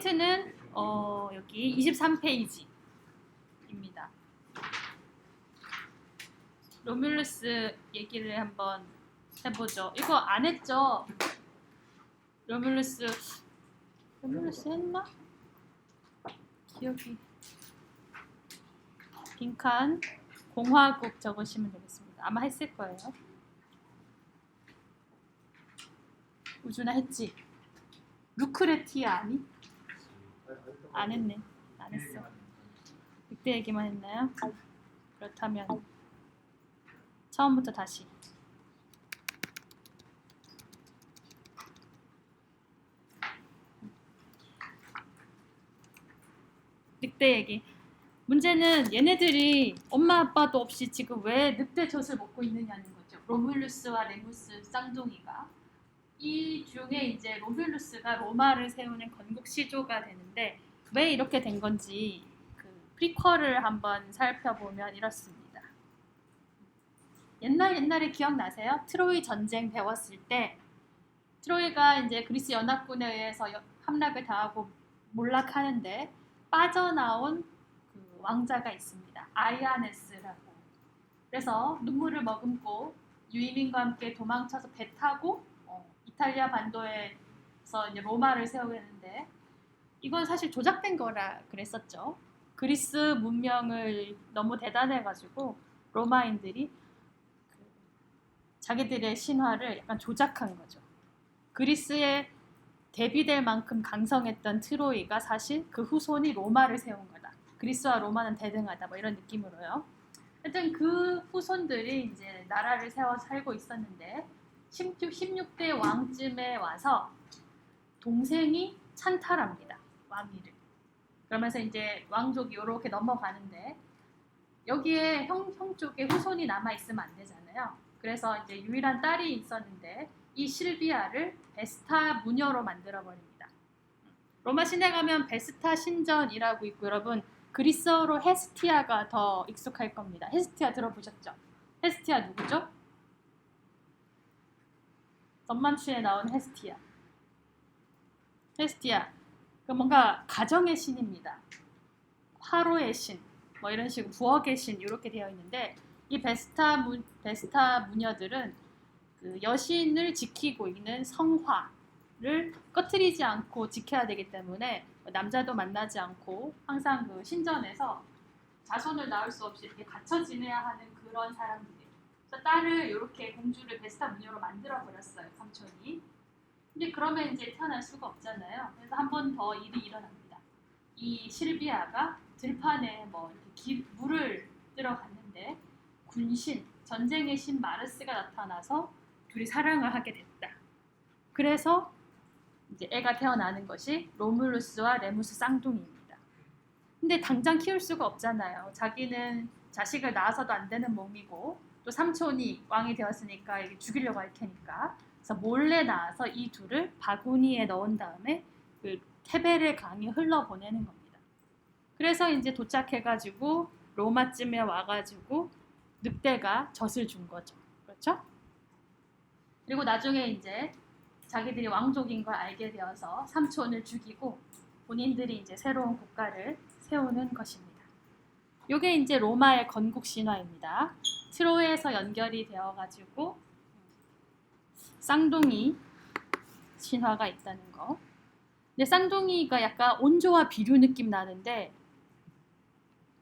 포인트는 여기 23페이지입니다. 로뮬루스 얘기를 한번 해보죠. 이거 안 했죠? 로뮬루스 했나? 기억이 빈칸 공화국 적으시면 되겠습니다. 아마 했을 거예요. 우준아 했지? 루크레티아 아니? 안 했네. 안 했어. 늑대 얘기만 했나요? 그렇다면 처음부터 다시. 늑대 얘기. 문제는 얘네들이 엄마 아빠도 없이 지금 왜 늑대 젖을 먹고 있느냐는 거죠. 로뮬루스와 레무스 쌍둥이가. 이 중에 이제 로뮬루스가 로마를 세우는 건국 시조가 되는데 왜 이렇게 된 건지 그 프리퀄을 한번 살펴보면 이렇습니다. 옛날에 기억나세요? 트로이 전쟁 배웠을 때 트로이가 이제 그리스 연합군에 의해서 함락을 당하고 몰락하는데 빠져나온 그 왕자가 있습니다. 아이아네스라고. 그래서 눈물을 머금고 유이민과 함께 도망쳐서 배 타고 이탈리아 반도에서 이제 로마를 세우는데 이건 사실 조작된 거라 그랬었죠. 그리스 문명을 너무 대단해가지고 로마인들이 자기들의 신화를 약간 조작한 거죠. 그리스에 대비될 만큼 강성했던 트로이가 사실 그 후손이 로마를 세운 거다. 그리스와 로마는 대등하다. 뭐 이런 느낌으로요. 하여튼 그 후손들이 이제 나라를 세워 살고 있었는데 16대 왕쯤에 와서 동생이 찬탈합니다. 왕위를. 그러면서 이제 왕족이 이렇게 넘어가는데 여기에 형 쪽에 후손이 남아있으면 안 되잖아요. 그래서 이제 유일한 딸이 있었는데 이 실비아를 베스타 무녀로 만들어버립니다. 로마 시내 가면 베스타 신전이라고 있고 여러분 그리스어로 헤스티아가 더 익숙할 겁니다. 헤스티아 들어보셨죠? 헤스티아 누구죠? 덤만추에 나온 헤스티아. 그 뭔가 가정의 신입니다. 화로의 신, 뭐 이런 식으로 부엌의 신 이렇게 되어 있는데 이 베스타 무녀들은 그 여신을 지키고 있는 성화를 꺼트리지 않고 지켜야 되기 때문에 남자도 만나지 않고 항상 그 신전에서 자손을 낳을 수 없이 이렇게 갇혀 지내야 하는 그런 사람들이에요. 그래서 딸을 이렇게 공주를 베스타 무녀로 만들어 버렸어요, 삼촌이. 근데 그러면 이제 태어날 수가 없잖아요. 그래서 한 번 더 일이 일어납니다. 이 실비아가 들판에 뭐 이렇게 물을 뜨러 갔는데 군신, 전쟁의 신 마르스가 나타나서 둘이 사랑을 하게 됐다. 그래서 이제 애가 태어나는 것이 로뮬루스와 레무스 쌍둥이입니다. 근데 당장 키울 수가 없잖아요. 자기는 자식을 낳아서도 안 되는 몸이고 또 삼촌이 왕이 되었으니까 죽이려고 할 테니까 그래서 몰래 낳아서 이 둘을 바구니에 넣은 다음에 그 테베레 강에 흘러보내는 겁니다. 그래서 이제 도착해가지고 로마쯤에 와가지고 늑대가 젖을 준 거죠. 그렇죠? 그리고 나중에 이제 자기들이 왕족인 걸 알게 되어서 삼촌을 죽이고 본인들이 이제 새로운 국가를 세우는 것입니다. 이게 이제 로마의 건국 신화입니다. 트로이에서 연결이 되어가지고 쌍둥이 신화가 있다는 거. 근데 쌍둥이가 약간 온조와 비류 느낌 나는데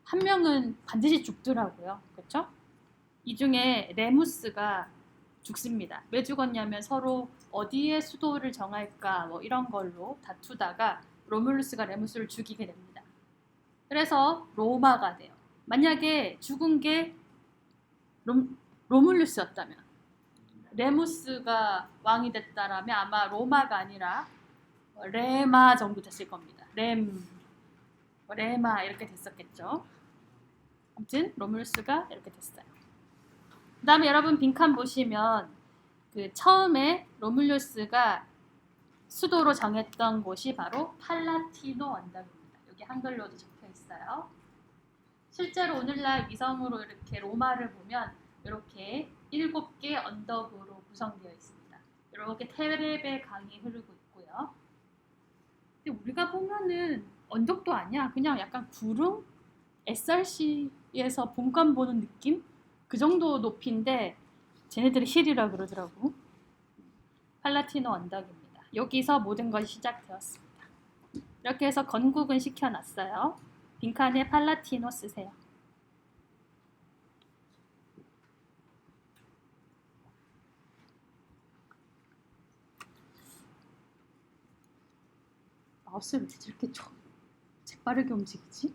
한 명은 반드시 죽더라고요. 그렇죠? 이 중에 레무스가 죽습니다. 왜 죽었냐면 서로 어디에 수도를 정할까 뭐 이런 걸로 다투다가 로뮬루스가 레무스를 죽이게 됩니다. 그래서 로마가 돼요. 만약에 죽은 게 로뮬루스였다면 레무스가 왕이 됐다라면 아마 로마가 아니라 레마 정도 됐을 겁니다. 레마 이렇게 됐었겠죠. 아무튼 로뮬루스가 이렇게 됐어요. 그 다음에 여러분 빈칸 보시면 그 처음에 로뮬루스가 수도로 정했던 곳이 바로 팔라티노 언덕입니다. 여기 한글로도 적혀 있어요. 실제로 오늘날 위성으로 이렇게 로마를 보면 이렇게 7개 언덕으로 구성되어 있습니다. 이렇게 테베레 강이 흐르고 있고요. 근데 우리가 보면은 언덕도 아니야. 그냥 약간 구름? SRC에서 본관 보는 느낌? 그 정도 높이인데 쟤네들이 힐이라 그러더라고. 팔라티노 언덕입니다. 여기서 모든 것이 시작되었습니다. 이렇게 해서 건국은 시켜놨어요. 빈칸에 팔라티노 쓰세요. 마우스를 왜 저렇게 재빠르게 움직이지?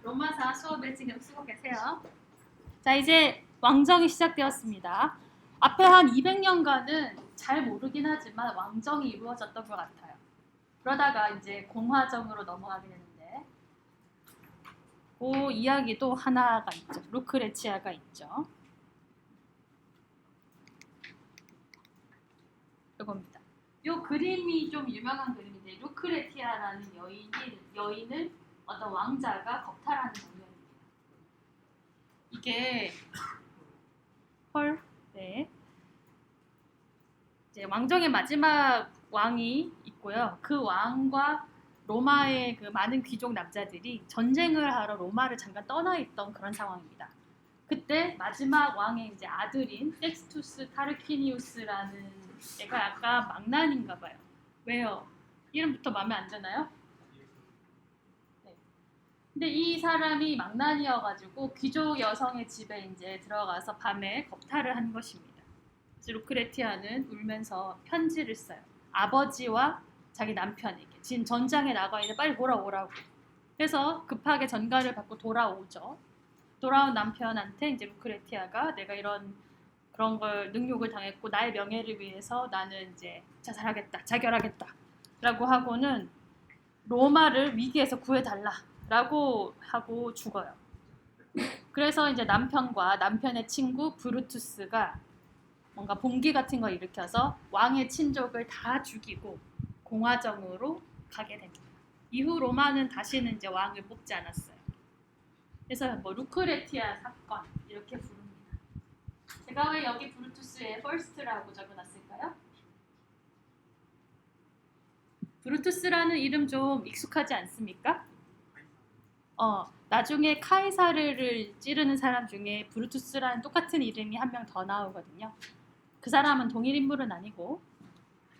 로마사 수업을 지금 쓰고 계세요. 자, 이제 왕정이 시작되었습니다. 앞에 한 200년간은 잘 모르긴 하지만 왕정이 이루어졌던 것 같아요. 그러다가 이제 공화정으로 넘어가게 되는데 그 이야기도 하나가 있죠. 루크레치아가 있죠. 이겁니다. 이 그림이 좀 유명한 그림인데 루크레티아라는 여인을 어떤 왕자가 겁탈하는 장면입니다. 이게 네. 이제 왕정의 마지막 왕이 있고요. 그 왕과 로마의 그 많은 귀족 남자들이 전쟁을 하러 로마를 잠깐 떠나 있던 그런 상황입니다. 그때 마지막 왕의 이제 아들인 섹스투스 타르퀴니우스라는 애가 약간 망난인가 봐요. 왜요? 이름부터 마음에 안 드나요? 네. 근데 이 사람이 망난이어가지고 귀족 여성의 집에 이제 들어가서 밤에 겁탈을 한 것입니다. 루크레티아는 울면서 편지를 써요. 아버지와 자기 남편에게 지금 전장에 나가 있는데 빨리 돌아오라고. 그래서 급하게 전가를 받고 돌아오죠. 돌아온 남편한테 이제 루크레티아가 내가 이런 그런 걸 능욕을 당했고 나의 명예를 위해서 나는 이제 자살하겠다, 자결하겠다 라고 하고는 로마를 위기에서 구해달라 라고 하고 죽어요. 그래서 이제 남편과 남편의 친구 브루투스가 뭔가 봉기 같은 걸 일으켜서 왕의 친족을 다 죽이고 공화정으로 가게 됩니다. 이후 로마는 다시는 이제 왕을 뽑지 않았어요. 그래서 뭐 루크레티아 사건 이렇게 부릅니다. 제가 왜 여기 브루투스에 first라고 적어놨을까요? 브루투스라는 이름 좀 익숙하지 않습니까? 나중에 카이사르를 찌르는 사람 중에 브루투스라는 똑같은 이름이 한 명 더 나오거든요. 그 사람은 동일 인물은 아니고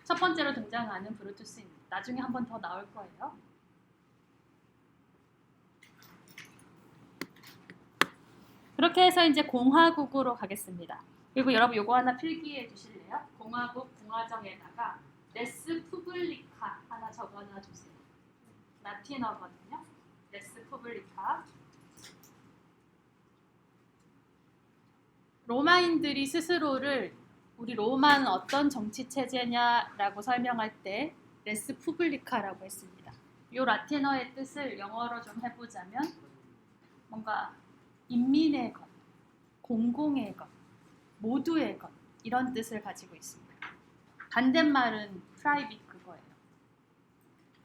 첫 번째로 등장하는 브루투스입니다. 나중에 한 번 더 나올 거예요. 그렇게 해서 이제 공화국으로 가겠습니다. 그리고 여러분 요거 하나 필기해 주실래요? 공화국 공화정에다가 레스 푸블리카 하나 적어놔 주세요. 라틴어거든요. 레스 푸블리카. 로마인들이 스스로를 우리 로마는 어떤 정치 체제냐라고 설명할 때 레스 푸블리카라고 했습니다. 이 라틴어의 뜻을 영어로 좀 해보자면 뭔가 인민의 것, 공공의 것, 모두의 것 이런 뜻을 가지고 있습니다. 반대말은 private 그거예요.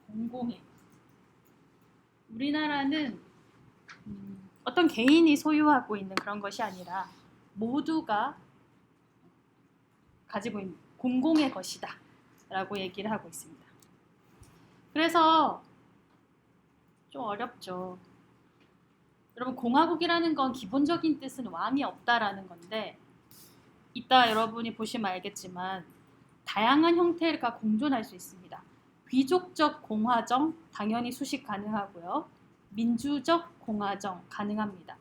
공공의 것. 우리나라는 어떤 개인이 소유하고 있는 그런 것이 아니라 모두가 가지고 있는 공공의 것이다 라고 얘기를 하고 있습니다. 그래서 좀 어렵죠. 여러분 공화국이라는 건 기본적인 뜻은 왕이 없다라는 건데 이따 여러분이 보시면 알겠지만 다양한 형태가 공존할 수 있습니다. 귀족적 공화정 당연히 수식 가능하고요. 민주적 공화정 가능합니다.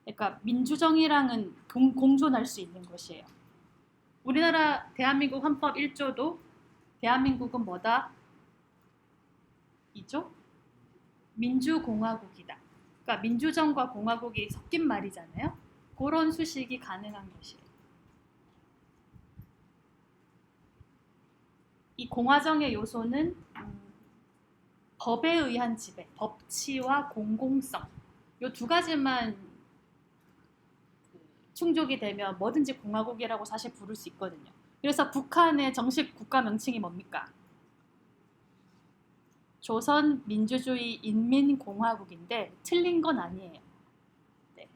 그러니까 민주정이랑은 공존할 수 있는 것이에요. 우리나라 대한민국 헌법 1조도 대한민국은 뭐다? 2조? 민주공화국이다. 그러니까 민주정과 공화국이 섞인 말이잖아요. 그런 수식이 가능한 것이에요. 이 공화정의 요소는 법에 의한 지배, 법치와 공공성 이 두 가지만 충족이 되면 뭐든지 공화국이라고 사실 부를 수 있거든요. 그래서 북한의 정식 국가 명칭이 뭡니까? 조선 민주주의 인민공화국인데 틀린 건 아니에요. 네.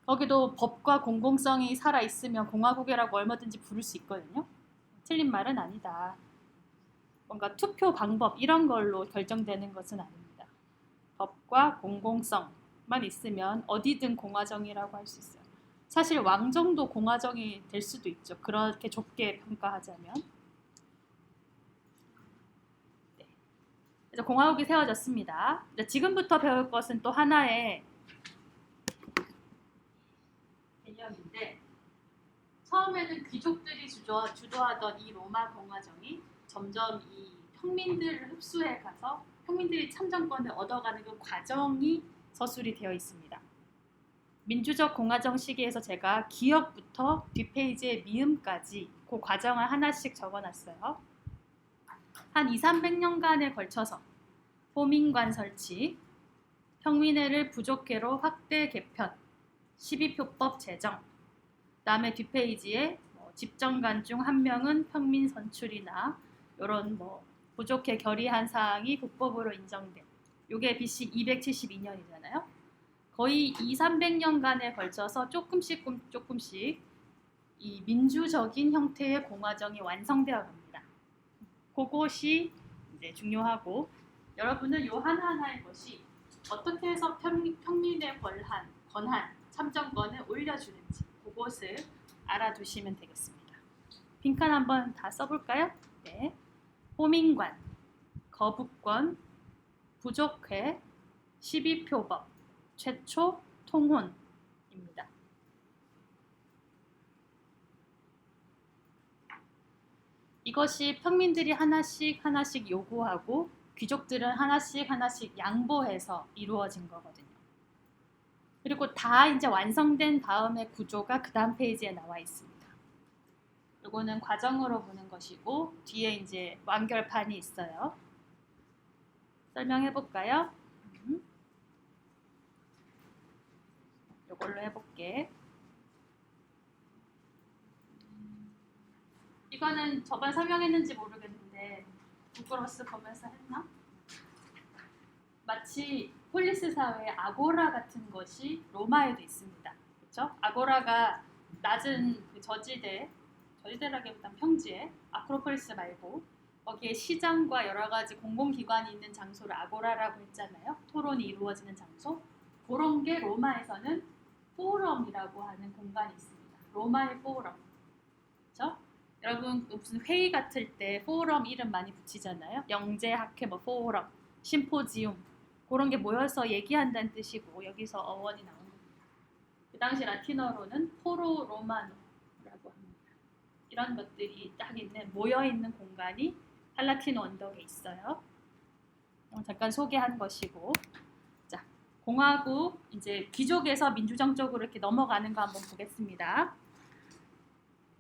거기도 법과 공공성이 살아있으면 공화국이라고 얼마든지 부를 수 있거든요. 틀린 말은 아니다. 뭔가 투표 방법 이런 걸로 결정되는 것은 아닙니다. 법과 공공성만 있으면 어디든 공화정이라고 할 수 있어요. 사실 왕정도 공화정이 될 수도 있죠. 그렇게 좁게 평가하자면. 네. 그래서 공화국이 세워졌습니다. 지금부터 배울 것은 또 하나의 개념인데, 처음에는 귀족들이 주도하던 이 로마 공화정이 점점 이 평민들을 흡수해 가서 평민들이 참정권을 얻어가는 그 과정이 서술이 되어 있습니다. 민주적 공화정 시기에서 제가 기역부터 뒷페이지의 미음까지 그 과정을 하나씩 적어놨어요. 한 200~300년간에 걸쳐서 호민관 설치, 평민회를 부족회로 확대 개편, 12표법 제정, 다음에 뒷페이지에 집정관 중 한 명은 평민 선출이나 이런 부족회 결의한 사항이 국법으로 인정된, 이게 BC 272년이잖아요. 거의 200~300년간에 걸쳐서 조금씩 이 민주적인 형태의 공화정이 완성되어 갑니다. 그것이 이제 중요하고, 여러분은 이 하나하나의 것이 어떻게 해서 평민의 권한, 참정권을 올려주는지 그것을 알아두시면 되겠습니다. 빈칸 한번 다 써볼까요? 네. 호민관, 거부권, 부족회, 12표법, 최초 통혼입니다. 이것이 평민들이 하나씩 요구하고 귀족들은 하나씩 양보해서 이루어진 거거든요. 그리고 다 이제 완성된 다음에 구조가 그 다음 페이지에 나와 있습니다. 이거는 과정으로 보는 것이고 뒤에 이제 완결판이 있어요. 설명해 볼까요? 이걸로 해볼게. 이거는 저번 설명했는지 모르겠는데 구글어스 보면서 했나? 마치 폴리스 사회의 아고라 같은 것이 로마에도 있습니다. 그렇죠? 아고라가 낮은 그 저지대라기보다는 평지에, 아크로폴리스 말고 거기에 시장과 여러 가지 공공기관이 있는 장소를 아고라라고 했잖아요. 토론이 이루어지는 장소. 그런 게 로마에서는 포럼이라고 하는 공간이 있습니다. 로마의 포럼. 그렇죠? 여러분 무슨 회의 같을 때 포럼 이름 많이 붙이잖아요. 영재학회 포럼, 심포지움 그런 게 모여서 얘기한다는 뜻이고 여기서 어원이 나오는 겁니다. 그 당시 라틴어로는 포로 로마노라고 합니다. 이런 것들이 딱 모여 있는 공간이 팔라티노 언덕에 있어요. 잠깐 소개한 것이고, 자 공화국 이제 귀족에서 민주정적으로 이렇게 넘어가는 거 한번 보겠습니다.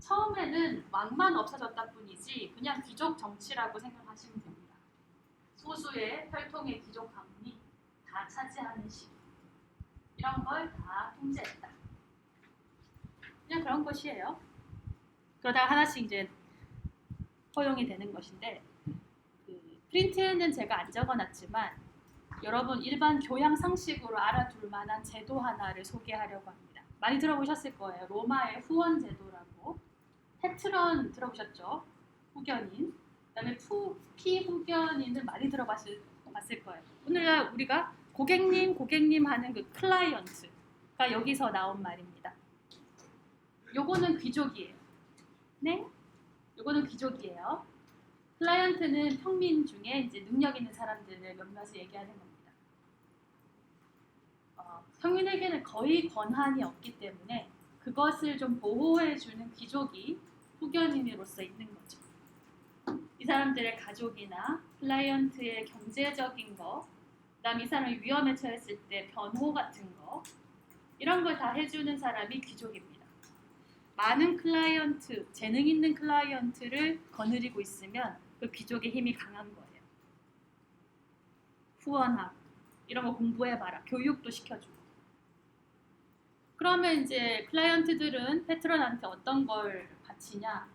처음에는 왕만 없어졌다 뿐이지 그냥 귀족 정치라고 생각하시면 됩니다. 소수의 혈통의 귀족 가문이 다 차지하는 시기, 이런 걸 다 통제했다. 그냥 그런 것이에요. 그러다가 하나씩 이제 허용이 되는 것인데, 그 프린트는 제가 안 적어놨지만 여러분 일반 교양 상식으로 알아둘 만한 제도 하나를 소개하려고 합니다. 많이 들어보셨을 거예요. 로마의 후원 제도라고. 페트런 들어보셨죠? 후견인. 그다음에 피후견인은 많이 들어봤을 거예요. 오늘 우리가 고객님 하는 그 클라이언트가 여기서 나온 말입니다. 요거는 귀족이에요. 네? 요거는 귀족이에요. 클라이언트는 평민 중에 이제 능력 있는 사람들을 몇몇을 얘기하는 겁니다. 평민에게는 거의 권한이 없기 때문에 그것을 좀 보호해주는 귀족이 후견인으로서 있는 거죠. 이 사람들의 가족이나 클라이언트의 경제적인 거, 그다음 이 사람이 위험에 처했을 때 변호 같은 거, 이런 걸 다 해주는 사람이 귀족입니다. 많은 클라이언트, 재능 있는 클라이언트를 거느리고 있으면 그 귀족의 힘이 강한 거예요. 후원하고 이런 거 공부해봐라, 교육도 시켜주고. 그러면 이제 클라이언트들은 패트런한테 어떤 걸 바치냐?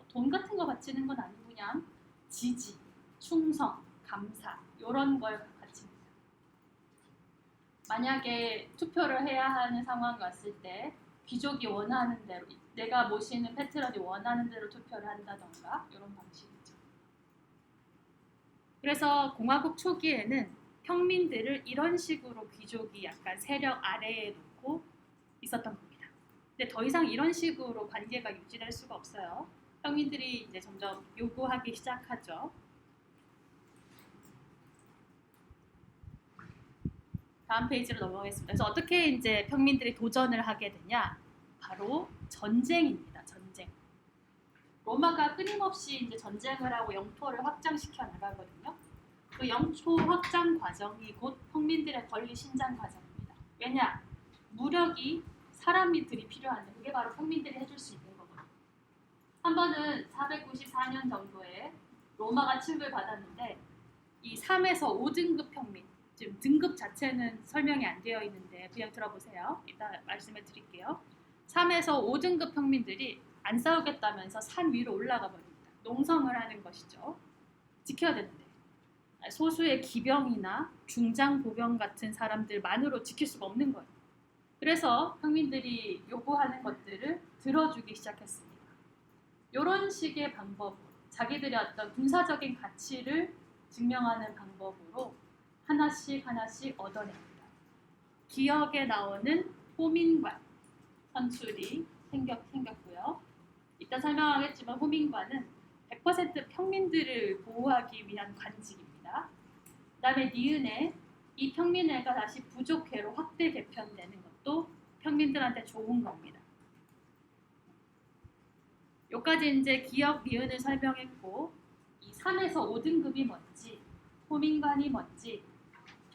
돈 같은 거 바치는 건 아니고 그냥 지지, 충성, 감사 이런 걸 가르칩니다. 만약에 투표를 해야 하는 상황이 왔을 때 귀족이 원하는 대로 내가 모시는 패트런이 원하는 대로 투표를 한다던가 이런 방식이죠. 그래서 공화국 초기에는 평민들을 이런 식으로 귀족이 약간 세력 아래에 놓고 있었던 겁니다. 근데 더 이상 이런 식으로 관계가 유지될 수가 없어요. 평민들이 이제 점점 요구하기 시작하죠. 다음 페이지로 넘어가겠습니다. 그래서 어떻게 이제 평민들이 도전을 하게 되냐? 바로 전쟁입니다. 전쟁. 로마가 끊임없이 이제 전쟁을 하고 영토를 확장시켜 나가거든요. 그 영토 확장 과정이 곧 평민들의 권리 신장 과정입니다. 왜냐? 무력이 사람들이 필요한데 그게 바로 평민들이 해줄 수 있는 거거든요. 한 번은 494년 정도에 로마가 침입을 받았는데 이 3에서 5등급 평민, 지금 등급 자체는 설명이 안 되어 있는데 그냥 들어보세요. 이따 말씀을 드릴게요. 3에서 5등급 평민들이 안 싸우겠다면서 산 위로 올라가 버립니다. 농성을 하는 것이죠. 지켜야 되는데 소수의 기병이나 중장 보병 같은 사람들만으로 지킬 수가 없는 거예요. 그래서 평민들이 요구하는 것들을 들어주기 시작했습니다. 이런 식의 방법으로 자기들의 어떤 군사적인 가치를 증명하는 방법으로 하나씩 얻어냅니다. 기억에 나오는 호민관 선출이 생겼고요. 이따 설명하겠지만 호민관은 100% 평민들을 보호하기 위한 관직입니다. 그 다음에 니은에 이 평민회가 다시 부족회로 확대 개편되는 것도 평민들한테 좋은 겁니다. 여기까지 이제 기억 니은을 설명했고 이 3에서 5등급이 뭔지 호민관이 뭔지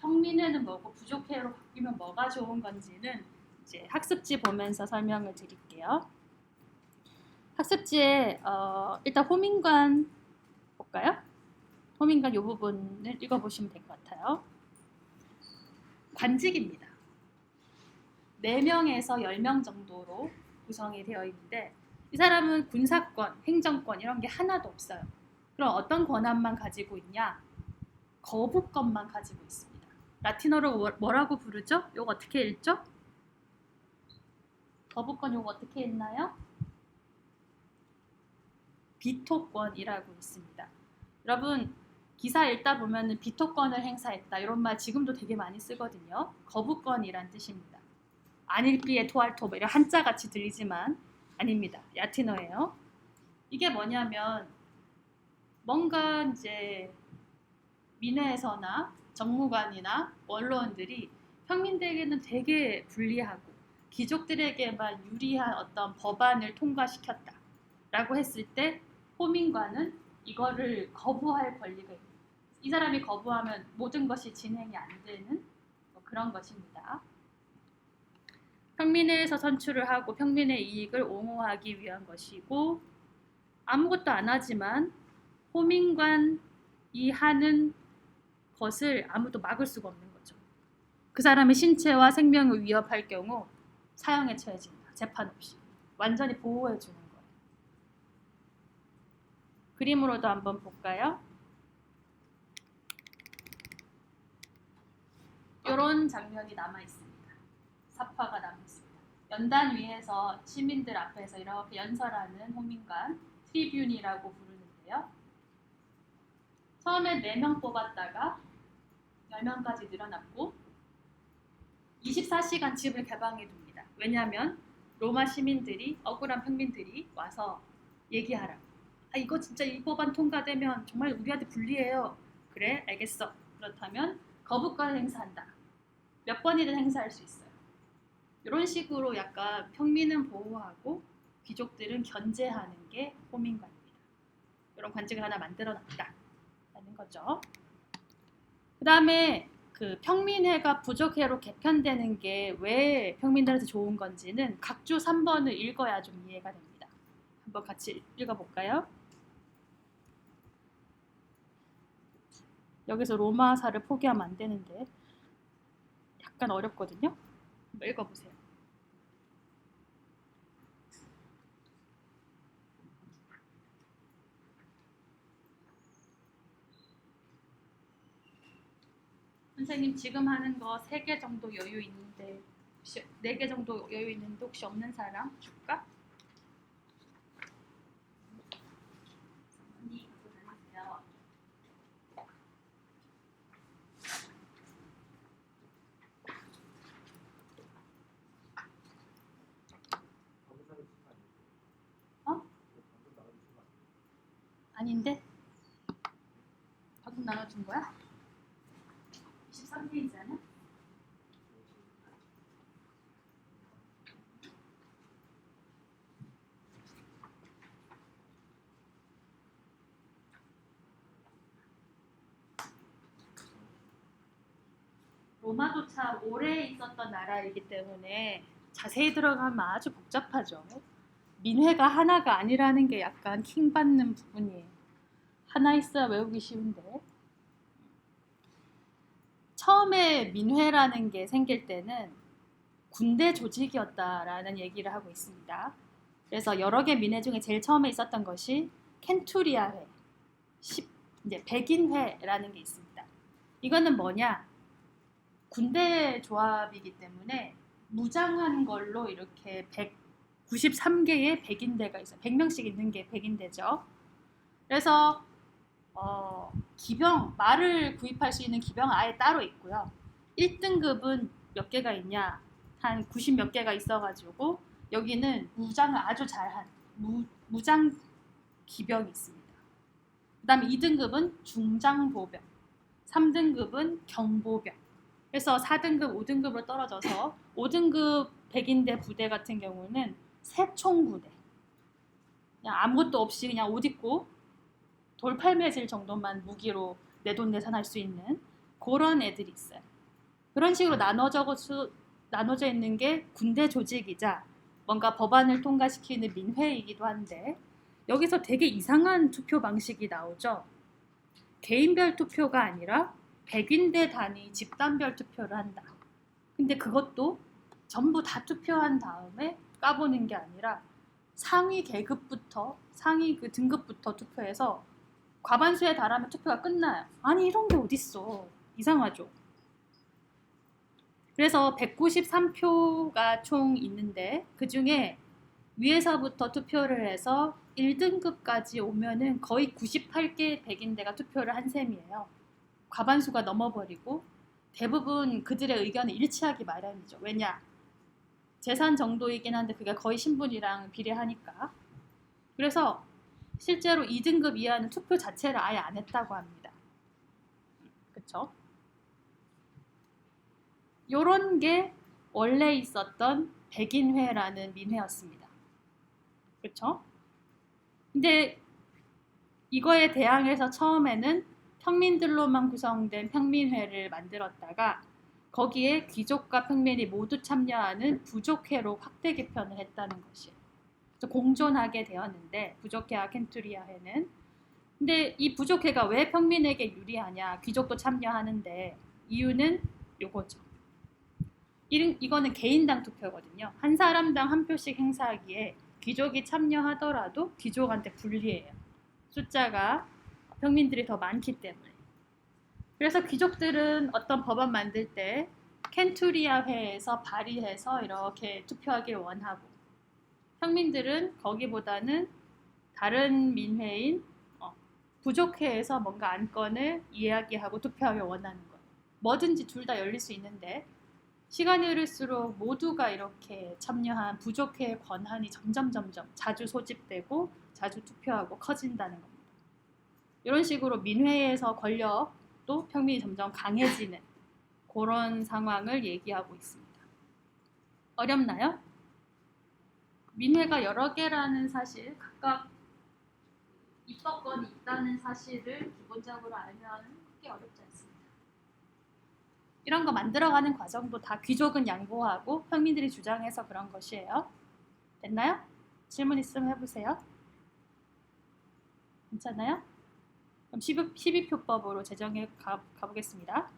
평민회는 뭐고 부족회로 바뀌면 뭐가 좋은 건지는 이제 학습지 보면서 설명을 드릴게요. 학습지에 일단 호민관 볼까요? 호민관 이 부분을 읽어보시면 될 것 같아요. 관직입니다. 4명에서 10명 정도로 구성이 되어 있는데 이 사람은 군사권, 행정권 이런 게 하나도 없어요. 그럼 어떤 권한만 가지고 있냐? 거부권만 가지고 있습니다. 라틴어로 뭐라고 부르죠? 이거 어떻게 읽죠? 거부권 이거 어떻게 읽나요? 비토권이라고 있습니다. 여러분 기사 읽다 보면 비토권을 행사했다 이런 말 지금도 되게 많이 쓰거든요. 거부권이란 뜻입니다. 아닐비에 토알토 이런 한자같이 들리지만 아닙니다. 라틴어예요. 이게 뭐냐면 뭔가 이제 민회에서나 정무관이나 원로원들이 평민들에게는 되게 불리하고 귀족들에게만 유리한 어떤 법안을 통과시켰다 라고 했을 때 호민관은 이거를 거부할 권리가 있습니다. 이 사람이 거부하면 모든 것이 진행이 안 되는 그런 것입니다. 평민회에서 선출을 하고 평민의 이익을 옹호하기 위한 것이고 아무것도 안 하지만 호민관이 하는 것을 아무도 막을 수가 없는 거죠. 그 사람의 신체와 생명을 위협할 경우 사형에 처해집니다. 재판 없이. 완전히 보호해 주는 거예요. 그림으로도 한번 볼까요? 이런 장면이 남아 있습니다. 사파가 남아 있습니다. 연단 위에서 시민들 앞에서 이렇게 연설하는 호민관, 트리뷴이라고 부르는데요. 처음에 4명 뽑았다가 10명까지 늘어났고 24시간 집을 개방해 둡니다. 왜냐하면 로마 시민들이 억울한 평민들이 와서 얘기하라고. 이거 진짜 이 법안 통과되면 정말 우리한테 불리해요. 그래 알겠어. 그렇다면 거부권을 행사한다. 몇 번이든 행사할 수 있어요. 이런 식으로 약간 평민은 보호하고 귀족들은 견제하는 게 호민관입니다. 이런 관직을 하나 만들어놨다라는 거죠. 그 다음에 그 평민회가 부족회로 개편되는 게 왜 평민들한테 좋은 건지는 각주 3번을 읽어야 좀 이해가 됩니다. 한번 같이 읽어볼까요? 여기서 로마사를 포기하면 안 되는데 약간 어렵거든요. 한번 읽어보세요. 선생님 지금 하는 거 3개 정도 여유 있는데 혹시 4개 정도 여유 있는데 혹시 없는 사람 줄까? 언니 갖고 다니세요. 어? 아닌데? 방금 나눠준 거야? 23페이지잖아? 로마도 참 오래 있었던 나라이기 때문에 자세히 들어가면 아주 복잡하죠. 민회가 하나가 아니라는 게 약간 킹받는 부분이에요. 하나 있어야 외우기 쉬운데. 처음에 민회라는 게 생길 때는 군대 조직이었다라는 얘기를 하고 있습니다. 그래서 여러 개 민회 중에 제일 처음에 있었던 것이 켄투리아회, 이제 백인회라는 게 있습니다. 이거는 뭐냐? 군대 조합이기 때문에 무장한 걸로 이렇게 193개의 백인대가 있어요. 100명씩 있는 게 백인대죠. 그래서 기병, 말을 구입할 수 있는 기병은 아예 따로 있고요. 1등급은 몇 개가 있냐? 한 90 몇 개가 있어가지고 여기는 무장을 아주 잘한 무장 기병이 있습니다. 그 다음에 2등급은 중장보병, 3등급은 경보병. 그래서 4등급, 5등급으로 떨어져서 5등급 백인대 부대 같은 경우는 새총부대. 그냥 아무것도 없이 그냥 옷 입고 돌팔매질 정도만 무기로 내돈내산할 수 있는 그런 애들이 있어요. 그런 식으로 나눠져 있는 게 군대 조직이자 뭔가 법안을 통과시키는 민회이기도 한데 여기서 되게 이상한 투표 방식이 나오죠. 개인별 투표가 아니라 백인대 단위 집단별 투표를 한다. 근데 그것도 전부 다 투표한 다음에 까보는 게 아니라 상위 계급부터 상위 그 등급부터 투표해서 과반수에 달하면 투표가 끝나요. 아니 이런 게 어딨어. 이상하죠. 그래서 193표가 총 있는데 그중에 위에서부터 투표를 해서 1등급까지 오면은 거의 98개 백인대가 투표를 한 셈이에요. 과반수가 넘어버리고 대부분 그들의 의견은 일치하기 마련이죠. 왜냐? 재산 정도이긴 한데 그게 거의 신분이랑 비례하니까. 그래서 실제로 2등급 이하는 투표 자체를 아예 안 했다고 합니다. 그쵸? 요런 게 원래 있었던 백인회라는 민회였습니다. 그쵸? 근데 이거에 대항해서 처음에는 평민들로만 구성된 평민회를 만들었다가 거기에 귀족과 평민이 모두 참여하는 부족회로 확대 개편을 했다는 것이에요. 공존하게 되었는데 부족회와 켄투리아회는. 근데 이 부족회가 왜 평민에게 유리하냐? 귀족도 참여하는데 이유는 요거죠. 이거는 개인당 투표거든요. 한 사람당 한 표씩 행사하기에 귀족이 참여하더라도 귀족한테 불리해요. 숫자가 평민들이 더 많기 때문에. 그래서 귀족들은 어떤 법안 만들 때 켄투리아회에서 발의해서 이렇게 투표하길 원하고 평민들은 거기보다는 다른 민회인 부족회에서 뭔가 안건을 이야기하고 투표하길 원하는 거예요. 뭐든지 둘 다 열릴 수 있는데 시간이 흐를수록 모두가 이렇게 참여한 부족회의 권한이 점점 자주 소집되고 자주 투표하고 커진다는 겁니다. 이런 식으로 민회에서 권력도 평민이 점점 강해지는 그런 상황을 얘기하고 있습니다. 어렵나요? 민회가 여러 개라는 사실, 각각 입법권이 있다는 사실을 기본적으로 알면 크게 어렵지 않습니다. 이런 거 만들어가는 과정도 다 귀족은 양보하고 평민들이 주장해서 그런 것이에요. 됐나요? 질문 있으면 해보세요. 괜찮아요? 그럼 12표법으로 제정해 가보겠습니다.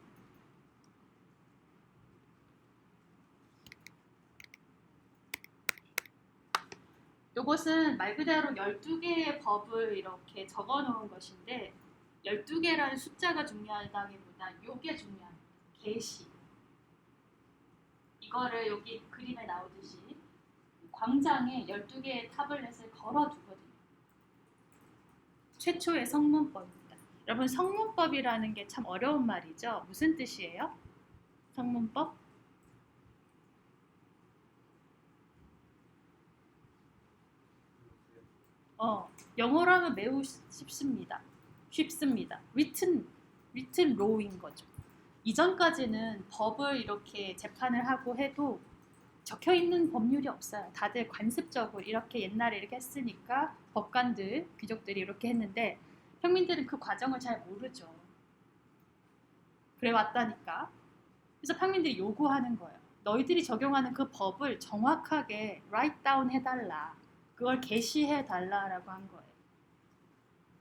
이것은 말 그대로 12개의 법을 이렇게 적어 놓은 것인데 12개라는 숫자가 중요하다기보다 이게 중요합니다. 계시. 이거를 여기 그림에 나오듯이 광장에 12개의 타블렛을 걸어두거든요. 최초의 성문법입니다. 여러분, 성문법이라는 게 참 어려운 말이죠. 무슨 뜻이에요? 성문법? 영어로 하면 매우 쉽습니다. written law인 거죠. 이전까지는 법을 이렇게 재판을 하고 해도 적혀 있는 법률이 없어요. 다들 관습적으로 이렇게 옛날에 이렇게 했으니까 법관들, 귀족들이 이렇게 했는데 평민들은 그 과정을 잘 모르죠. 그래 왔다니까. 그래서 평민들이 요구하는 거예요. 너희들이 적용하는 그 법을 정확하게 write down 해달라. 그걸 게시해 달라라고 한 거예요.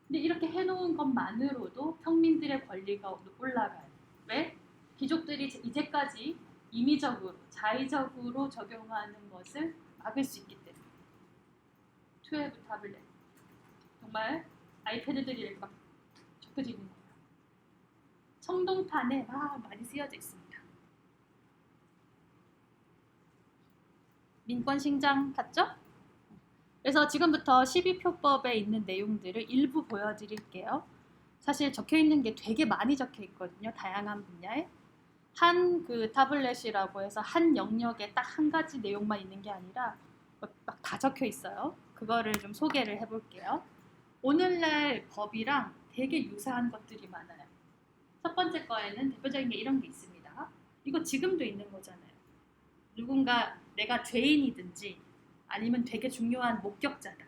근데 이렇게 해놓은 것만으로도 평민들의 권리가 올라가요. 왜? 귀족들이 이제까지 임의적으로, 자의적으로 적용하는 것을 막을 수 있기 때문에. 12 타블렛. 정말 아이패드들이 이렇게 막 적혀져 있는 거예요. 청동판에 막 많이 쓰여져 있습니다. 민권신장 같죠? 그래서 지금부터 12표법에 있는 내용들을 일부 보여드릴게요. 사실 적혀있는 게 되게 많이 적혀있거든요. 다양한 분야에. 한 그 타블렛이라고 해서 한 영역에 딱 한 가지 내용만 있는 게 아니라 막 다 적혀있어요. 그거를 좀 소개를 해볼게요. 오늘날 법이랑 되게 유사한 것들이 많아요. 첫 번째 거에는 대표적인 게 이런 게 있습니다. 이거 지금도 있는 거잖아요. 누군가 내가 죄인이든지 아니면 되게 중요한 목격자다.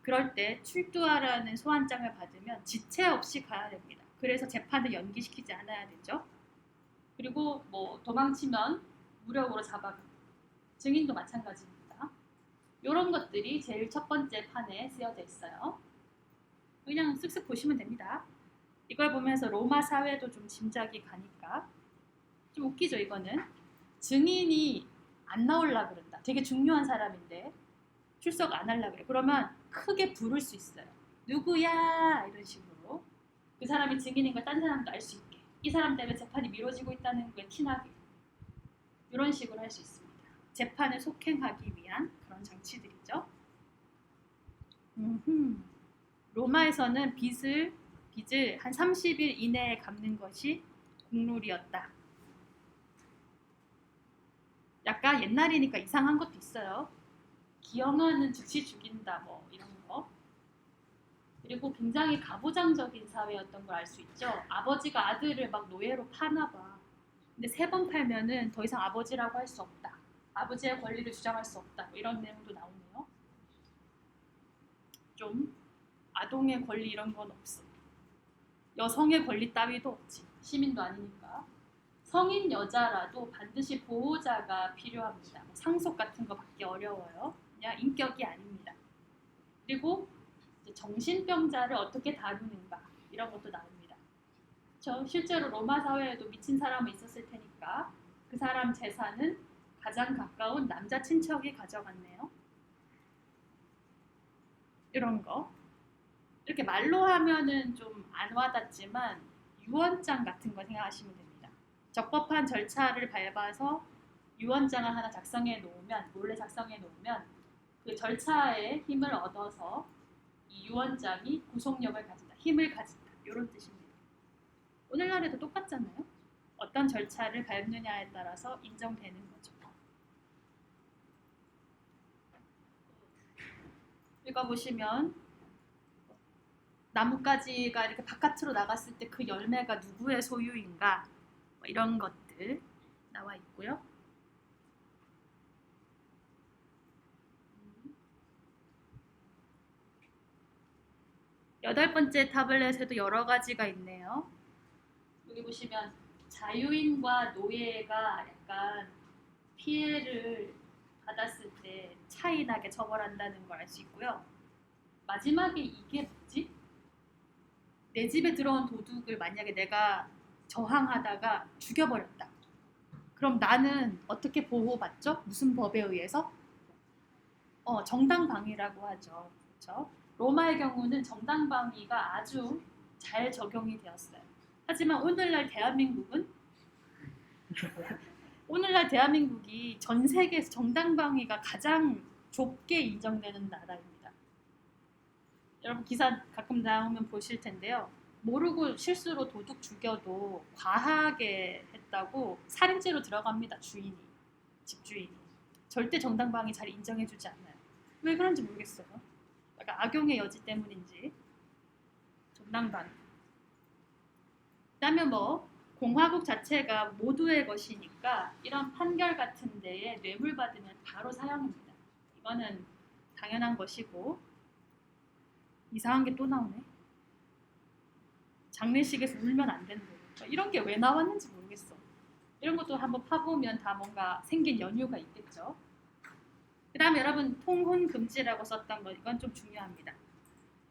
그럴 때 출두하라는 소환장을 받으면 지체 없이 가야 됩니다. 그래서 재판을 연기시키지 않아야 되죠. 그리고 뭐 도망치면 무력으로 잡아갑니다. 증인도 마찬가지입니다. 이런 것들이 제일 첫 번째 판에 쓰여져 있어요. 그냥 쓱쓱 보시면 됩니다. 이걸 보면서 로마 사회도 좀 짐작이 가니까 좀 웃기죠. 이거는 증인이 안 나오려고 그런다. 되게 중요한 사람인데 출석 안 하려고 그래. 그러면 크게 부를 수 있어요. 누구야? 이런 식으로. 그 사람이 증인인 걸 딴 사람도 알 수 있게. 이 사람 때문에 재판이 미뤄지고 있다는 걸 티나게. 이런 식으로 할 수 있습니다. 재판을 속행하기 위한 그런 장치들이죠. 로마에서는 빚을 한 30일 이내에 갚는 것이 국룰이었다. 약간 옛날이니까 이상한 것도 있어요. 기형은 즉시 죽인다, 뭐 이런 거. 그리고 굉장히 가부장적인 사회였던 걸 알 수 있죠. 아버지가 아들을 막 노예로 파나 봐. 근데 3번 팔면은 더 이상 아버지라고 할 수 없다. 아버지의 권리를 주장할 수 없다. 뭐 이런 내용도 나오네요. 좀 아동의 권리 이런 건 없어. 여성의 권리 따위도 없지. 시민도 아니니까. 성인 여자라도 반드시 보호자가 필요합니다. 상속 같은 거 받기 어려워요. 그냥 인격이 아닙니다. 그리고 정신병자를 어떻게 다루는가 이런 것도 나옵니다. 실제로 로마 사회에도 미친 사람이 있었을 테니까 그 사람 재산은 가장 가까운 남자 친척이 가져갔네요. 이런 거. 이렇게 말로 하면은 좀 안 와닿지만 유언장 같은 거 생각하시면 됩니다. 적법한 절차를 밟아서 유언장을 하나 작성해 놓으면, 몰래 작성해 놓으면 그 절차에 힘을 얻어서 이 유언장이 구속력을 가진다, 힘을 가진다, 이런 뜻입니다. 오늘날에도 똑같잖아요. 어떤 절차를 밟느냐에 따라서 인정되는 거죠. 읽어보시면 나뭇가지가 이렇게 바깥으로 나갔을 때 그 열매가 누구의 소유인가, 뭐 이런 것들 나와 있고요. 여덟 번째 타블렛에도 여러 가지가 있네요. 여기 보시면 자유인과 노예가 약간 피해를 받았을 때 차이나게 처벌한다는 걸 알 수 있고요. 마지막에 이게 뭐지? 내 집에 들어온 도둑을 만약에 내가 저항하다가 죽여버렸다. 그럼 나는 어떻게 보호받죠? 무슨 법에 의해서? 정당방위라고 하죠. 그렇죠? 로마의 경우는 정당방위가 아주 잘 적용이 되었어요. 하지만 오늘날 대한민국은 오늘날 대한민국이 전 세계에서 정당방위가 가장 좁게 인정되는 나라입니다. 여러분 기사 가끔 나오면 보실 텐데요. 모르고 실수로 도둑 죽여도 과하게 했다고 살인죄로 들어갑니다. 주인이, 집주인이. 절대 정당방위 잘 인정해주지 않아요. 왜 그런지 모르겠어요. 약간 악용의 여지 때문인지. 정당방위. 그다음에 뭐 공화국 자체가 모두의 것이니까 이런 판결 같은 데에 뇌물 받으면 바로 사형입니다. 이거는 당연한 것이고. 이상한 게 또 나오네. 장례식에서 울면 안 된대. 이런 게 왜 나왔는지 모르겠어. 이런 것도 한번 파보면 다 뭔가 생긴 연유가 있겠죠. 그 다음에 여러분 통혼 금지라고 썼던 거 이건 좀 중요합니다.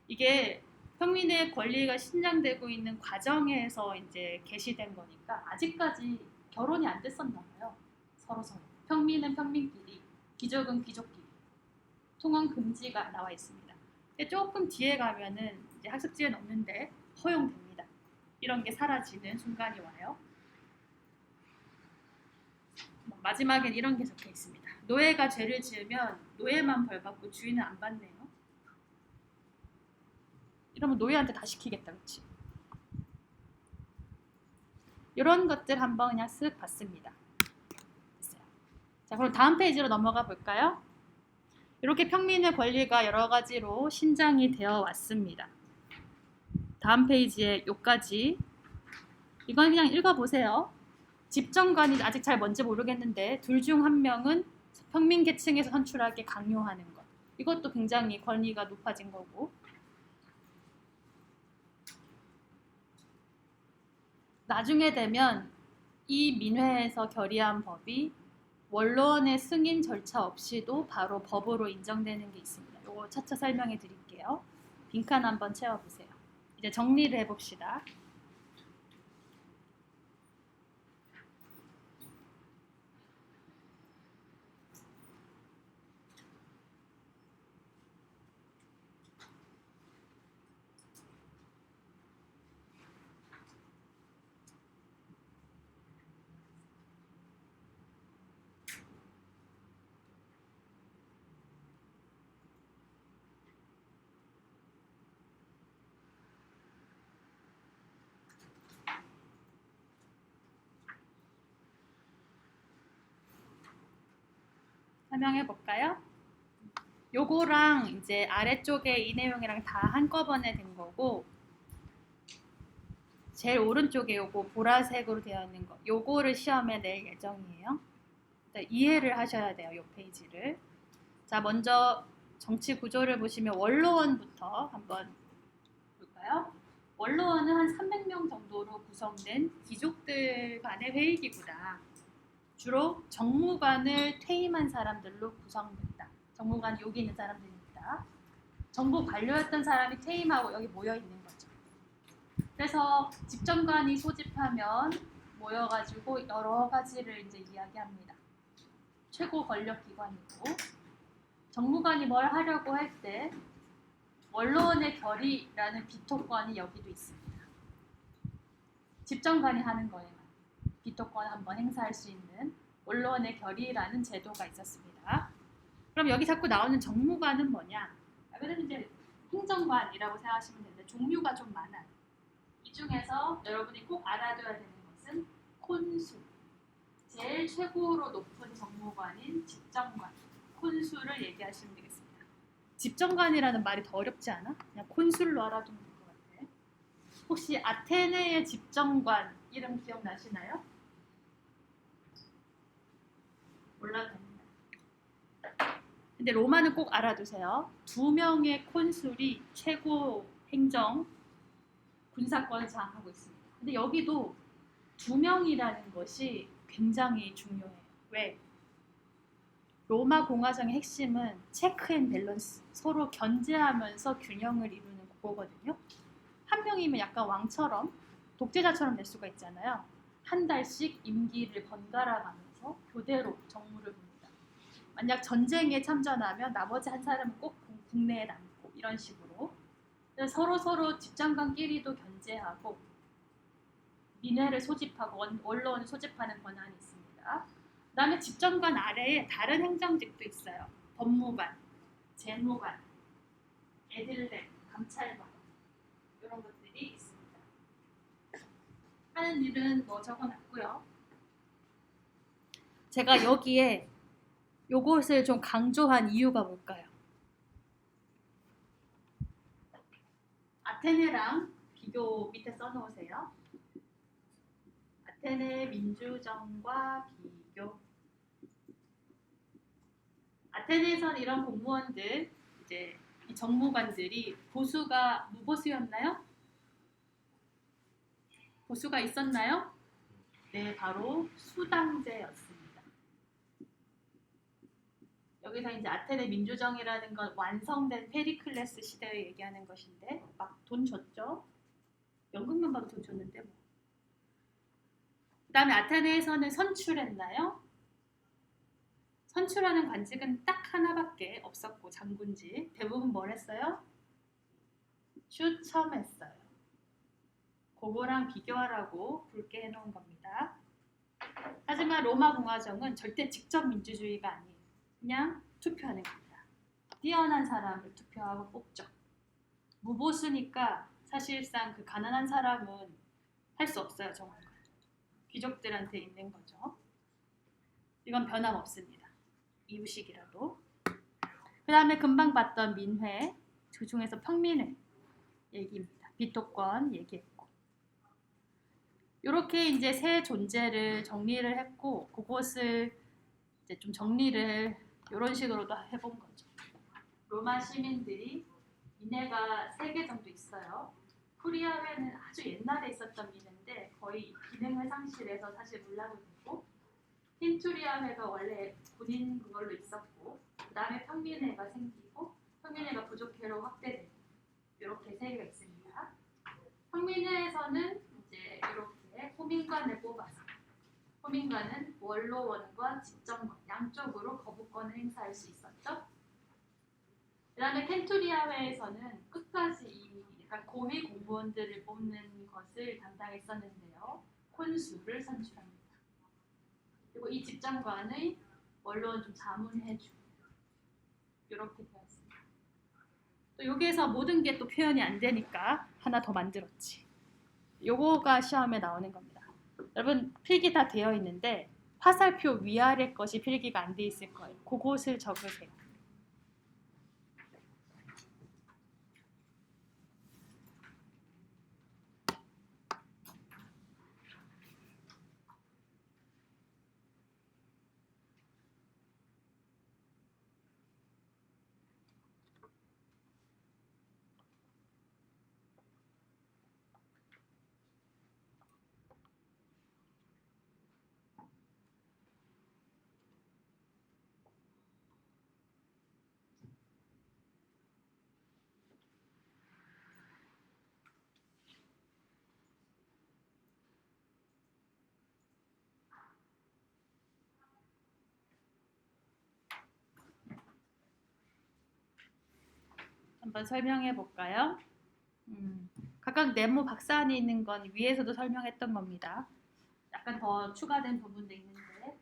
이게 평민의 권리가 신장되고 있는 과정에서 이제 게시된 거니까 아직까지 결혼이 안 됐었나 봐요. 서로. 평민은 평민끼리, 귀족은 귀족끼리. 통혼 금지가 나와 있습니다. 근데 조금 뒤에 가면은 이제 학습지에 없는데 허용됩니다. 이런 게 사라지는 순간이 와요. 마지막엔 이런 게 적혀 있습니다. 노예가 죄를 지으면 노예만 벌받고 주인은 안 받네요. 이러면 노예한테 다 시키겠다, 그렇지? 이런 것들 한번 그냥 쓱 봤습니다. 됐어요. 자, 그럼 다음 페이지로 넘어가 볼까요? 이렇게 평민의 권리가 여러 가지로 신장이 되어 왔습니다. 다음 페이지에 요까지. 이건 그냥 읽어보세요. 집정관이 아직 잘 뭔지 모르겠는데 둘 중 한 명은 평민 계층에서 선출하게 강요하는 것. 이것도 굉장히 권위가 높아진 거고. 나중에 되면 이 민회에서 결의한 법이 원로원의 승인 절차 없이도 바로 법으로 인정되는 게 있습니다. 이거 차차 설명해 드릴게요. 빈칸 한번 채워보세요. 이제 정리를 해봅시다. 설명해 볼까요? 요거랑 이제 아래쪽에 이 내용이랑 다 한꺼번에 된 거고, 제일 오른쪽에 요거 보라색으로 되어 있는 거, 요거를 시험에 낼 예정이에요. 이해를 하셔야 돼요, 요 페이지를. 자, 먼저 정치 구조를 보시면 원로원부터 한번 볼까요? 원로원은 한 300명 정도로 구성된 귀족들 간의 회의기구다. 주로 정무관을 퇴임한 사람들로 구성된다. 정무관 여기 있는 사람들입니다. 정부 관료였던 사람이 퇴임하고 여기 모여 있는 거죠. 그래서 집정관이 소집하면 모여가지고 여러 가지를 이제 이야기합니다. 최고 권력 기관이고 정무관이 뭘 하려고 할 때 원로원의 결의라는 비토권이 여기도 있습니다. 집정관이 하는 거예요. 비토권 한번 행사할 수 있는 원로원의 결의라는 제도가 있었습니다. 그럼 여기 자꾸 나오는 정무관은 뭐냐? 그러면 이제 행정관이라고 생각하시면 되는데 종류가 좀 많아요. 이 중에서 여러분이 꼭 알아둬야 되는 것은 콘수. 제일 최고로 높은 정무관인 집정관. 콘수를 얘기하시면 되겠습니다. 집정관이라는 말이 더 어렵지 않아? 그냥 콘술로 알아두면 될 것 같아. 혹시 아테네의 집정관 이름 기억나시나요? 몰라도 됩니다. 근데 로마는 꼭 알아두세요. 2명의 콘술이 최고 행정 군사권을 장악하고 있습니다. 근데 여기도 2명이라는 것이 굉장히 중요해요. 왜? 로마 공화정의 핵심은 체크 앤 밸런스, 서로 견제하면서 균형을 이루는 그거거든요. 한 명이면 약간 왕처럼 독재자처럼 될 수가 있잖아요. 한 달씩 임기를 번갈아 가면서 교대로 정무를 봅니다. 만약 전쟁에 참전하면 나머지 한 사람은 꼭 국내에 남고 이런 식으로 서로 집장관끼리도 견제하고 민회를 소집하고 원로원을 소집하는 권한이 있습니다. 그다음에 집정관 아래에 다른 행정직도 있어요. 법무관, 재무관, 애들렉, 감찰관 이런 것들이 있습니다. 하는 일은 뭐 적어놨고요. 제가 여기에 요것을 좀 강조한 이유가 뭘까요? 아테네랑 비교 밑에 써놓으세요. 아테네 민주정과 비교. 아테네에서는 이런 공무원들, 이제 이 정무관들이 보수가 무보수였나요? 보수가 있었나요? 네, 바로 수당제였습니다. 여기서 이제 아테네 민주정이라는 건 완성된 페리클레스 시대를 얘기하는 것인데 막 돈 줬죠. 연극만 봐도 돈 줬는데 뭐. 그 다음에 아테네에서는 선출했나요? 선출하는 관직은 딱 하나밖에 없었고 장군직. 대부분 뭘 했어요? 추첨했어요. 그거랑 비교하라고 굵게 해놓은 겁니다. 하지만 로마 공화정은 절대 직접 민주주의가 아니에요. 그냥 투표하는 겁니다. 뛰어난 사람을 투표하고 뽑죠. 무보수니까 사실상 그 가난한 사람은 할 수 없어요. 정말. 귀족들한테 있는 거죠. 이건 변함없습니다. 이유식이라도. 그 다음에 금방 봤던 민회, 그 중에서 평민회 얘기입니다. 비토권 얘기했고. 이렇게 이제 세 존재를 정리를 했고, 그것을 이제 좀 정리를 이런 식으로도 해본 거죠. 로마 시민들이 민회가 3개 정도 있어요. 쿠리아회는 아주 옛날에 있었던 민회인데 거의 기능을 상실해서 사실 몰라도 되고, 틴투리아회가 원래 군인 그걸로 있었고, 그 다음에 평민회가 생기고, 평민회가 부족회로 확대되고, 이렇게 3개가 있습니다. 평민회에서는 이제 이렇게 호민관을 뽑아서, 호민관은 원로원과 집정관 양쪽으로 거부권을 행사할 수 있었죠. 그 다음에 켄투리아회에서는 끝까지 이 약간 고위 공무원들을 뽑는 것을 담당했었는데요. 콘수를 선출합니다. 그리고 이 집정관의 원로원 좀 자문해주고 이렇게 되었습니다. 또 여기에서 모든 게 또 표현이 안 되니까 하나 더 만들었지. 요거가 시험에 나오는 겁니다. 여러분 필기 다 되어 있는데 화살표 위아래 것이 필기가 안 돼 있을 거예요. 그것을 적으세요. 한번 설명해 볼까요? 각각 네모 박사 안에 있는 건 위에서도 설명했던 겁니다. 약간 더 추가된 부분도 있는데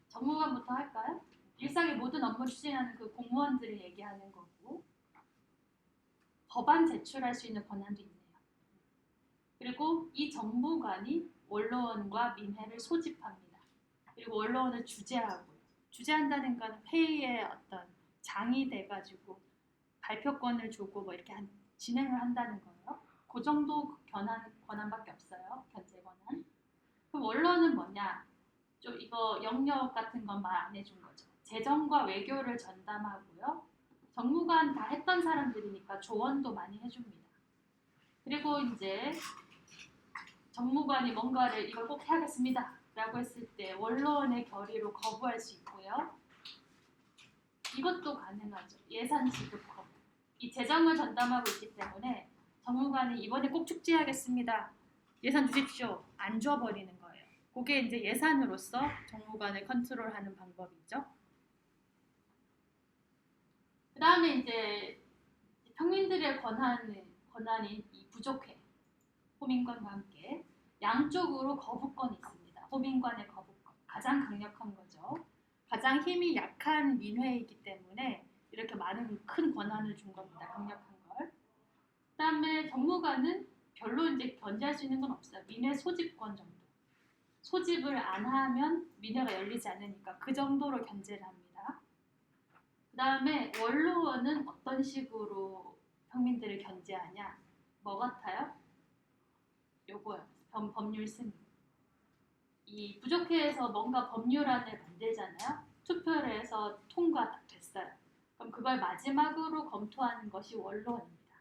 정무관부터 할까요? 일상의 모든 업무를 추진하는 그 공무원들을 얘기하는 거고, 법안 제출할 수 있는 권한도 있네요. 그리고 이 정무관이 원로원과 민회를 소집합니다. 그리고 원로원을 주재하고요. 주재한다는 건 회의에 어떤 장이 돼가지고 발표권을 주고 뭐 이렇게 진행을 한다는 거예요. 그 정도 권한밖에 없어요. 견제 권한. 그럼 원로는 뭐냐? 좀 이거 영역 같은 건 말 안 해준 거죠. 재정과 외교를 전담하고요. 정무관 다 했던 사람들이니까 조언도 많이 해줍니다. 그리고 이제 정무관이 뭔가를 이걸 꼭 해야겠습니다 라고 했을 때 원로원의 결의로 거부할 수 있고요. 이것도 가능하죠. 예산 지급 거부. 이 재정을 전담하고 있기 때문에 정무관이 이번에 꼭 축제하겠습니다. 예산 주십시오. 안 줘버리는 거예요. 그게 이제 예산으로서 정무관을 컨트롤하는 방법이죠. 그 다음에 이제 평민들의 권한인 이 부족회. 호민관과 함께 양쪽으로 거부권이 있습니다. 호민관의 거부권, 가장 강력한 거죠. 가장 힘이 약한 민회이기 때문에 이렇게 많은 큰 권한을 준 겁니다. 강력한 걸. 그다음에 정무관은 별로 이제 견제할 수 있는 건 없어요. 민회 소집권 정도. 소집을 안 하면 민회가 열리지 않으니까 그 정도로 견제를 합니다. 그다음에 원로원은 어떤 식으로 평민들을 견제하냐? 뭐 같아요? 요거요. 법률 승인. 이 부족회에서 뭔가 법률안을 만들잖아요. 투표를 해서 통과 됐어요. 그럼 그걸 마지막으로 검토하는 것이 원로원입니다.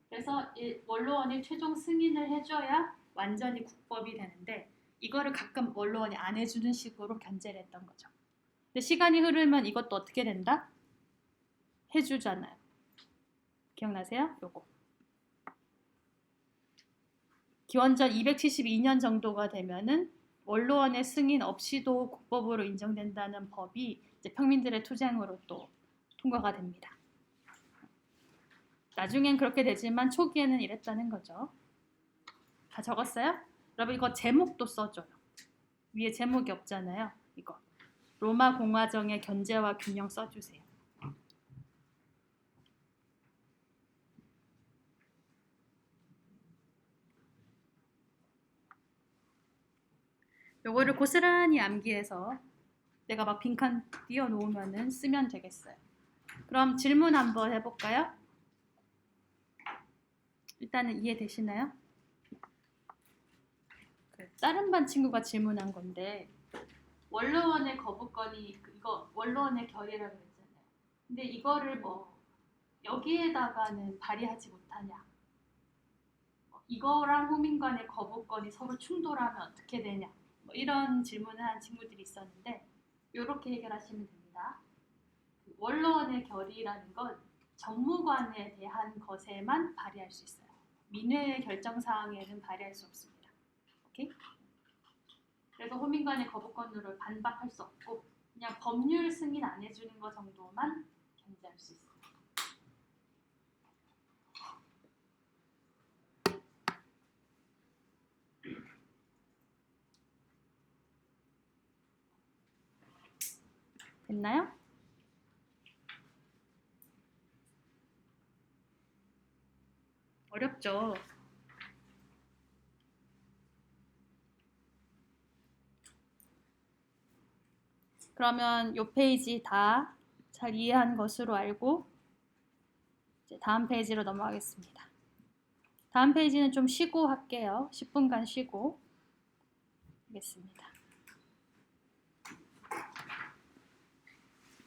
그래서 이 원로원이 최종 승인을 해줘야 완전히 국법이 되는데 이거를 가끔 원로원이 안 해주는 식으로 견제를 했던 거죠. 근데 시간이 흐르면 이것도 어떻게 된다? 해주잖아요. 기억나세요? 요거. 기원전 272년 정도가 되면은 원로원의 승인 없이도 국법으로 인정된다는 법이 이제 평민들의 투쟁으로 또 통과가 됩니다. 나중엔 그렇게 되지만 초기에는 이랬다는 거죠. 다 적었어요? 여러분 이거 제목도 써줘요. 위에 제목이 없잖아요. 이거 로마 공화정의 견제와 균형 써주세요. 요거를 고스란히 암기해서 내가 막 빈칸 띄워놓으면은 쓰면 되겠어요. 그럼 질문 한번 해볼까요? 일단은 이해되시나요? 다른 반 친구가 질문한 건데 원로원의 거부권이 이거 원로원의 결의라고 그랬잖아요. 근데 이거를 뭐 여기에다가는 발의하지 못하냐? 이거랑 호민관의 거부권이 서로 충돌하면 어떻게 되냐? 뭐 이런 질문을 한 친구들이 있었는데 이렇게 해결하시면 됩니다. 원로원의 결의라는 건 정무관에 대한 것에만 발의할 수 있어요. 민회의 결정 사항에는 발의할 수 없습니다. 오케이? 그래서 호민관의 거부권으로 반박할 수 없고 그냥 법률 승인 안 해주는 것 정도만 견제할 수 있어요. 됐나요? 어렵죠? 그러면 이 페이지 다 잘 이해한 것으로 알고 이제 다음 페이지로 넘어가겠습니다. 다음 페이지는 좀 쉬고 할게요. 10분간 쉬고 하겠습니다.